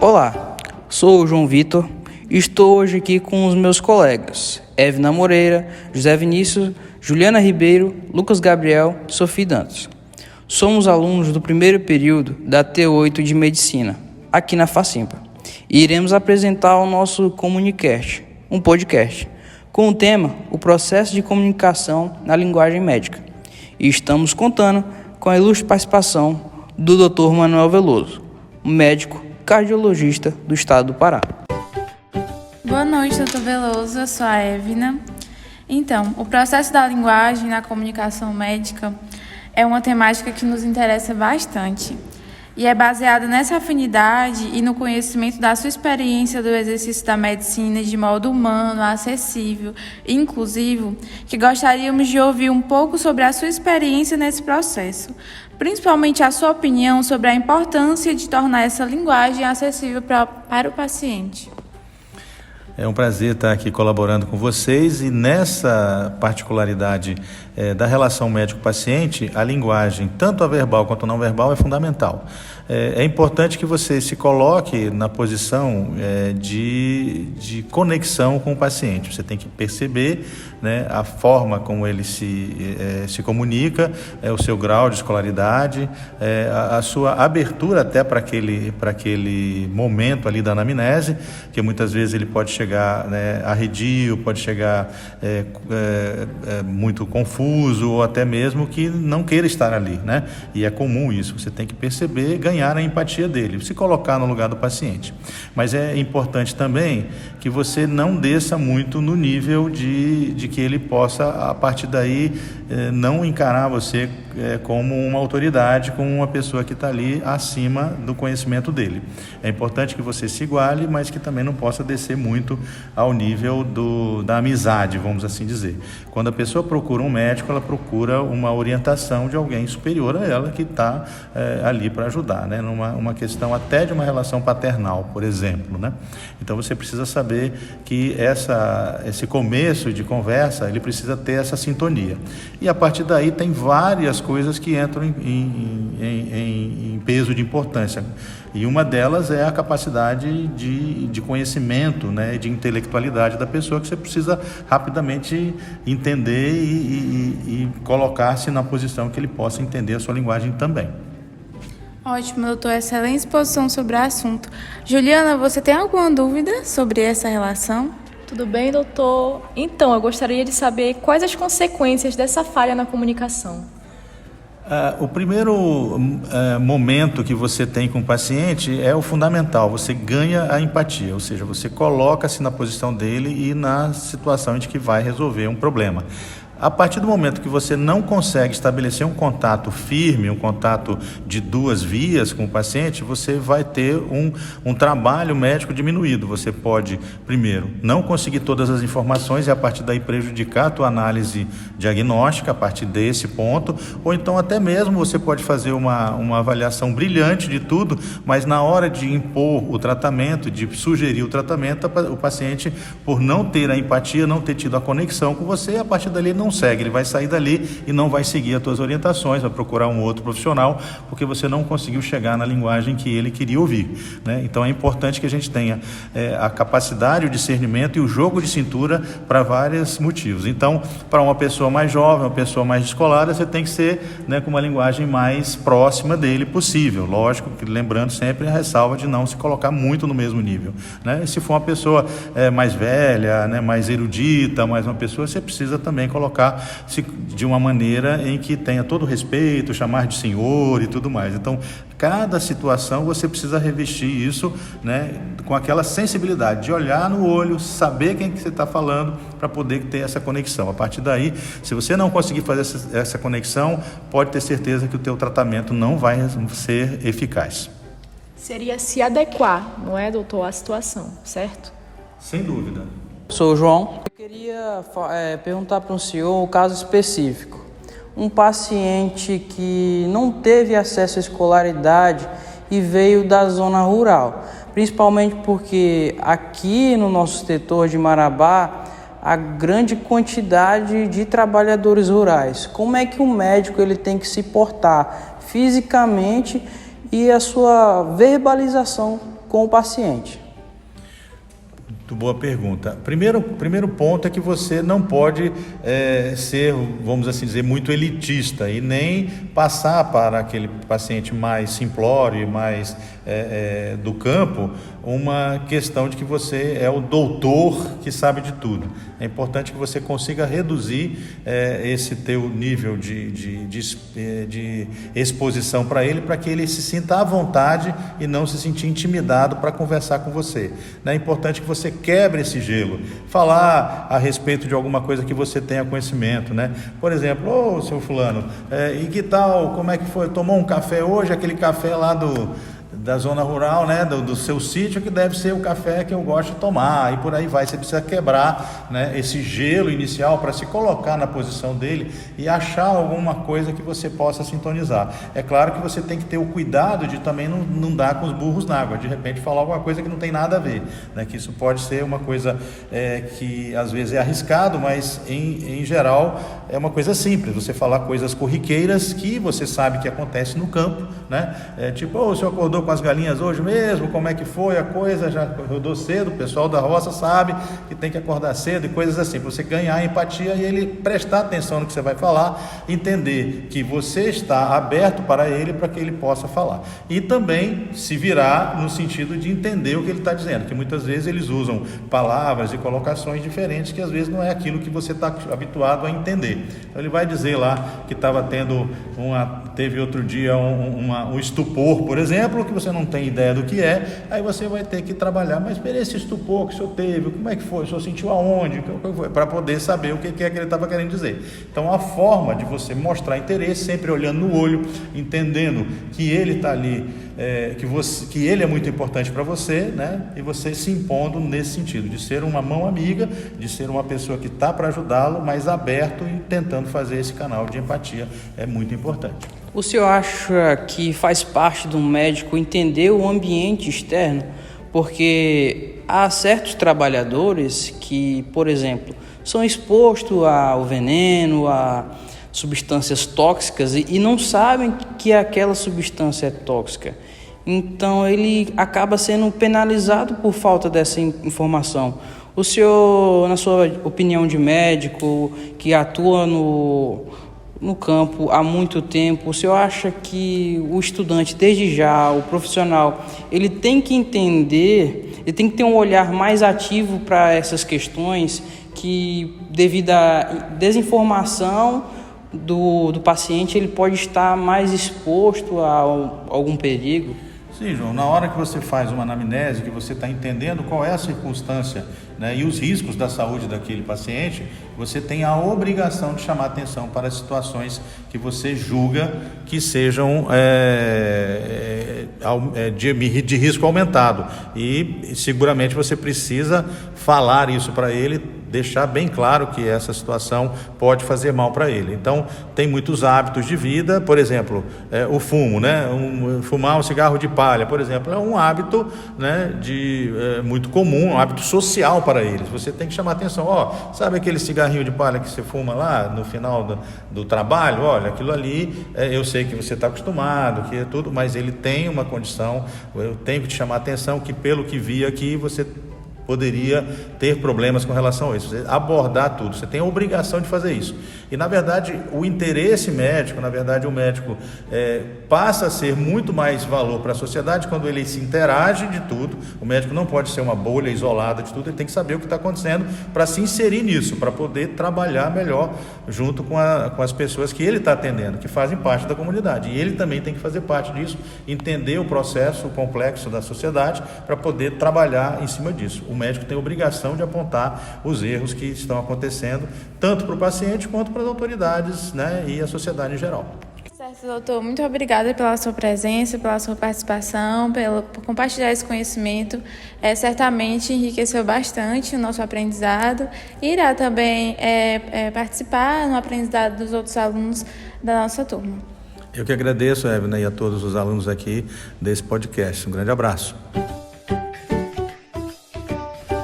Olá, sou o João Vitor e estou hoje aqui com os meus colegas Evna Moreira, José Vinícius, Juliana Ribeiro, Lucas Gabriel e Sofia Dantas. Somos alunos do primeiro período da T8 de Medicina, aqui na Facimpa, e iremos apresentar o nosso Comunicast, um podcast, com o tema O Processo de Comunicação na Linguagem Médica. E estamos contando com a ilustre participação do Dr. Manuel Veloso, médico cardiologista do estado do Pará. Boa noite, Dr. Veloso, eu sou a Evna. Então, o processo da linguagem na comunicação médica é uma temática que nos interessa bastante e é baseada nessa afinidade e no conhecimento da sua experiência do exercício da medicina de modo humano, acessível e inclusivo, que gostaríamos de ouvir um pouco sobre a sua experiência nesse processo, principalmente a sua opinião sobre a importância de tornar essa linguagem acessível para o paciente. É um prazer estar aqui colaborando com vocês e nessa particularidade da relação médico-paciente, a linguagem, tanto a verbal quanto a não verbal, é fundamental. É importante que você se coloque na posição de conexão com o paciente. Você tem que perceber, né, a forma como ele se comunica, o seu grau de escolaridade, a sua abertura até para aquele momento ali da anamnese, que muitas vezes ele pode chegar, né, arredio, pode chegar muito confuso ou até mesmo que não queira estar ali, né? E é comum isso, você tem que perceber e ganhar a empatia dele, se colocar no lugar do paciente. Mas é importante também que você não desça muito no nível de que ele possa, a partir daí, não encarar você como uma autoridade, como uma pessoa que está ali acima do conhecimento dele. É importante que você se iguale, mas que também não possa descer muito ao nível da amizade, vamos assim dizer. Quando a pessoa procura um médico, ela procura uma orientação de alguém superior a ela que está ali para ajudar, né? Numa questão até de uma relação paternal, por exemplo, né? Então você precisa saber que esse começo de conversa, ele precisa ter essa sintonia. E a partir daí tem várias coisas que entram em peso de importância. E uma delas é a capacidade de conhecimento, né, de intelectualidade da pessoa, que você precisa rapidamente entender e colocar-se na posição que ele possa entender a sua linguagem também. Ótimo, doutor. Excelente exposição sobre o assunto. Juliana, você tem alguma dúvida sobre essa relação? Tudo bem, doutor? Então, eu gostaria de saber quais as consequências dessa falha na comunicação. O primeiro momento que você tem com o paciente é o fundamental, você ganha a empatia, ou seja, você coloca-se na posição dele e na situação de que vai resolver um problema. A partir do momento que você não consegue estabelecer um contato firme, um contato de duas vias com o paciente, você vai ter um trabalho médico diminuído. Você pode, primeiro, não conseguir todas as informações e a partir daí prejudicar a tua análise diagnóstica a partir desse ponto, ou então até mesmo você pode fazer uma avaliação brilhante de tudo, mas na hora de impor o tratamento, de sugerir o tratamento, o paciente, por não ter a empatia, não ter tido a conexão com você, a partir dali não segue, ele vai sair dali e não vai seguir as tuas orientações, vai procurar um outro profissional, porque você não conseguiu chegar na linguagem que ele queria ouvir, né? Então é importante que a gente tenha a capacidade, o discernimento e o jogo de cintura para vários motivos. Então, para uma pessoa mais jovem, uma pessoa mais descolada, você tem que ser, né, com uma linguagem mais próxima dele possível. Lógico que lembrando sempre a ressalva de não se colocar muito no mesmo nível, né? E se for uma pessoa mais velha, né, mais erudita, mais uma pessoa, você precisa também colocar de uma maneira em que tenha todo o respeito, chamar de senhor e tudo mais. Então, cada situação você precisa revestir isso, né, com aquela sensibilidade de olhar no olho, saber quem que você está falando para poder ter essa conexão. A partir daí, se você não conseguir fazer essa conexão, pode ter certeza que o teu tratamento não vai ser eficaz. Seria se adequar, não é, doutor, à situação, certo? Sem dúvida. Sou o João. Eu queria perguntar para o senhor um caso específico. Um paciente que não teve acesso à escolaridade e veio da zona rural, principalmente porque aqui no nosso setor de Marabá há grande quantidade de trabalhadores rurais. Como é que um médico ele tem que se portar fisicamente e a sua verbalização com o paciente? Muito boa pergunta. Primeiro ponto é que você não pode ser, vamos assim dizer, muito elitista e nem passar para aquele paciente mais simplório e mais do campo uma questão de que você é o doutor que sabe de tudo. É importante que você consiga reduzir esse teu nível de exposição para ele, para que ele se sinta à vontade e não se sentir intimidado para conversar com você. É importante que você quebre esse gelo, falar a respeito de alguma coisa que você tenha conhecimento, né? Por exemplo, seu fulano, e que tal, como é que foi? Tomou um café hoje, aquele café lá da zona rural, né, do seu sítio, que deve ser o café que eu gosto de tomar, e por aí vai. Você precisa quebrar, né, esse gelo inicial para se colocar na posição dele e achar alguma coisa que você possa sintonizar. É claro que você tem que ter o cuidado de também não dar com os burros na água, de repente falar alguma coisa que não tem nada a ver, né, que isso pode ser uma coisa que às vezes é arriscado, mas em geral é uma coisa simples, você falar coisas corriqueiras que você sabe que acontece no campo, né, tipo, o senhor acordou com as galinhas hoje mesmo, como é que foi a coisa, já acordou cedo, o pessoal da roça sabe que tem que acordar cedo e coisas assim, para você ganhar empatia e ele prestar atenção no que você vai falar, entender que você está aberto para ele, para que ele possa falar, e também se virar no sentido de entender o que ele está dizendo, que muitas vezes eles usam palavras e colocações diferentes que às vezes não é aquilo que você está habituado a entender. Então ele vai dizer lá que teve outro dia um estupor, por exemplo, que você não tem ideia do que é, aí você vai ter que trabalhar, mas esse estupor que o senhor teve, como é que foi? O senhor sentiu aonde? Para poder saber o que é que ele estava querendo dizer. Então a forma de você mostrar interesse, sempre olhando no olho, entendendo que ele está ali, que ele é muito importante para você, né? E você se impondo nesse sentido, de ser uma mão amiga, de ser uma pessoa que está para ajudá-lo, mas aberto e tentando fazer esse canal de empatia, é muito importante. O senhor acha que faz parte do médico entender o ambiente externo? Porque há certos trabalhadores que, por exemplo, são expostos ao veneno, a substâncias tóxicas e não sabem que aquela substância é tóxica. Então ele acaba sendo penalizado por falta dessa informação. O senhor, na sua opinião de médico, que atua no campo há muito tempo, o senhor acha que o estudante, desde já, o profissional, ele tem que entender, ele tem que ter um olhar mais ativo para essas questões que, devido à desinformação do paciente, ele pode estar mais exposto a algum perigo? Sim, João, na hora que você faz uma anamnese, que você está entendendo qual é a circunstância, né, e os riscos da saúde daquele paciente, você tem a obrigação de chamar atenção para as situações que você julga que sejam de risco aumentado. E seguramente você precisa falar isso para ele, deixar bem claro que essa situação pode fazer mal para ele. Então, tem muitos hábitos de vida, por exemplo, o fumo, né? Fumar um cigarro de palha, por exemplo, é um hábito, né, muito comum, um hábito social para eles. Você tem que chamar atenção, sabe aquele cigarrinho de palha que você fuma lá no final do trabalho? Olha, aquilo ali, eu sei que você está acostumado, que é tudo, mas ele tem uma condição, eu tenho que te chamar atenção que, pelo que vi aqui, você poderia ter problemas com relação a isso. Você abordar tudo, você tem a obrigação de fazer isso. E, na verdade, o interesse médico, o médico passa a ser muito mais valor para a sociedade quando ele se interage de tudo. O médico não pode ser uma bolha isolada de tudo, ele tem que saber o que está acontecendo para se inserir nisso, para poder trabalhar melhor junto com as pessoas que ele está atendendo, que fazem parte da comunidade. E ele também tem que fazer parte disso, entender o processo complexo da sociedade para poder trabalhar em cima disso. O médico tem a obrigação de apontar os erros que estão acontecendo, tanto para o paciente quanto para as autoridades, né, e a sociedade em geral. Certo, doutor. Muito obrigada pela sua presença, pela sua participação, por compartilhar esse conhecimento. Certamente enriqueceu bastante o nosso aprendizado e irá também participar no aprendizado dos outros alunos da nossa turma. Eu que agradeço, Evna, e a todos os alunos aqui desse podcast. Um grande abraço.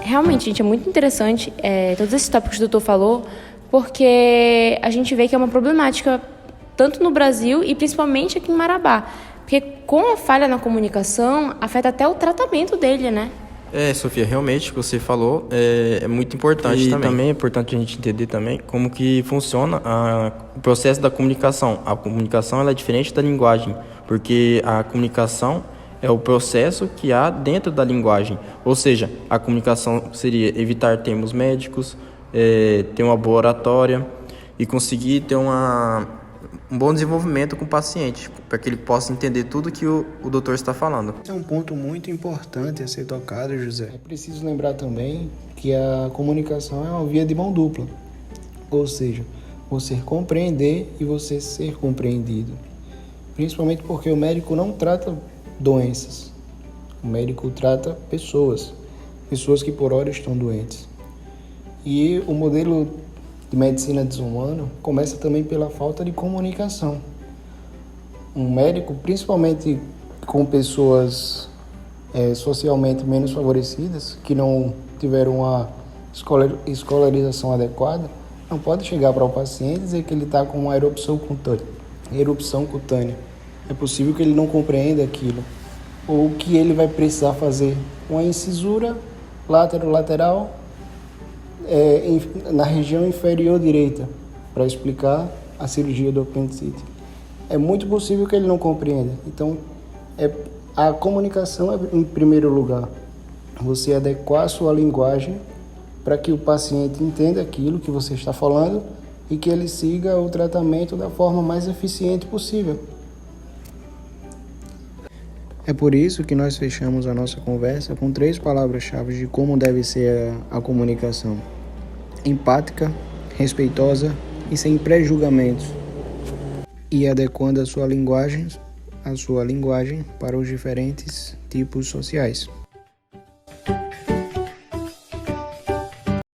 Realmente, gente, é muito interessante todos esses tópicos que o doutor falou, porque a gente vê que é uma problemática tanto no Brasil e principalmente aqui em Marabá. Porque com a falha na comunicação, afeta até o tratamento dele, né? Sofia, realmente o que você falou é muito importante também. E também é importante a gente entender também como que funciona o processo da comunicação. A comunicação ela é diferente da linguagem, porque a comunicação é o processo que há dentro da linguagem. Ou seja, a comunicação seria evitar termos médicos, ter uma boa oratória e conseguir ter um bom desenvolvimento com o paciente, para que ele possa entender tudo que o doutor está falando. Esse é um ponto muito importante a ser tocado, José. É preciso lembrar também que a comunicação é uma via de mão dupla, ou seja, você compreender e você ser compreendido. Principalmente porque o médico não trata doenças, o médico trata pessoas que por hora estão doentes. E o modelo de medicina desumana começa também pela falta de comunicação. Um médico, principalmente com pessoas socialmente menos favorecidas, que não tiveram uma escolarização adequada, não pode chegar para o paciente e dizer que ele está com uma erupção cutânea. É possível que ele não compreenda aquilo, ou que ele vai precisar fazer uma incisura lateral na região inferior direita, para explicar a cirurgia do apendicite. É muito possível que ele não compreenda. Então, a comunicação é em primeiro lugar. Você adequar a sua linguagem para que o paciente entenda aquilo que você está falando e que ele siga o tratamento da forma mais eficiente possível. É por isso que nós fechamos a nossa conversa com 3 palavras-chave de como deve ser a comunicação: empática, respeitosa e sem pré-julgamentos, e adequando a sua linguagem para os diferentes tipos sociais.